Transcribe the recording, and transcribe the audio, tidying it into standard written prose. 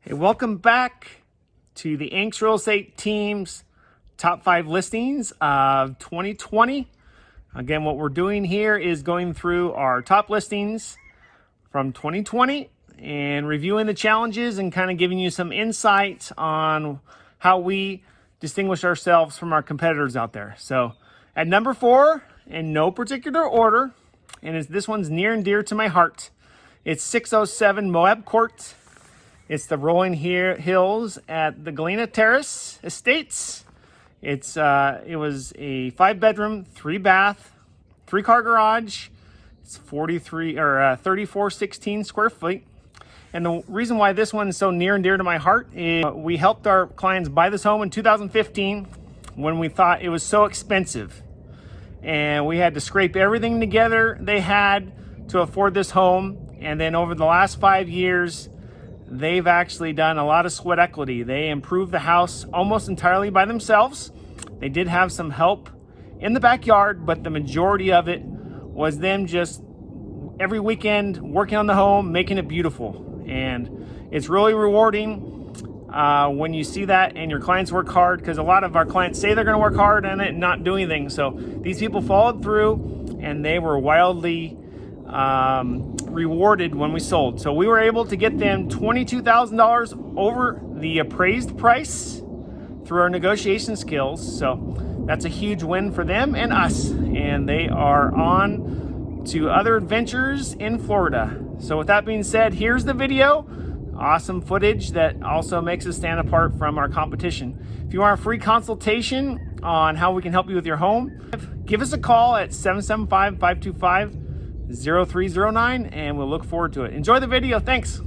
Hey, welcome back to the Angst Real Estate Team's top 5 listings of 2020. Again, what we're doing here is going through our top listings from 2020 and reviewing the challenges and kind of giving you some insight on how we distinguish ourselves from our competitors out there. So at number 4, in no particular order, and this one's near and dear to my heart, it's 607 Moab Court. It's the rolling hills at the Galena Estates. It was a 5-bedroom, 3-bath, 3-car garage. It's 3416 square feet. And the reason why this one is so near and dear to my heart is we helped our clients buy this home in 2015 when we thought it was so expensive. And we had to scrape everything together they had to afford this home. And then over the last 5 years, they've actually done a lot of sweat equity. They improved the house almost entirely by themselves. They did have some help in the backyard, but the majority of it was them just every weekend working on the home, making it beautiful. And it's really rewarding when you see that and your clients work hard, because a lot of our clients say they're going to work hard on it and not do anything. So these people followed through and they were wildly rewarded when we sold. So we were able to get them $22,000 over the appraised price through our negotiation skills. So that's a huge win for them and us. And they are on to other adventures in Florida. So with that being said, here's the video. Awesome footage that also makes us stand apart from our competition. If you want a free consultation on how we can help you with your home, give us a call at 775-525-0309 and we'll look forward to it. Enjoy the video. Thanks.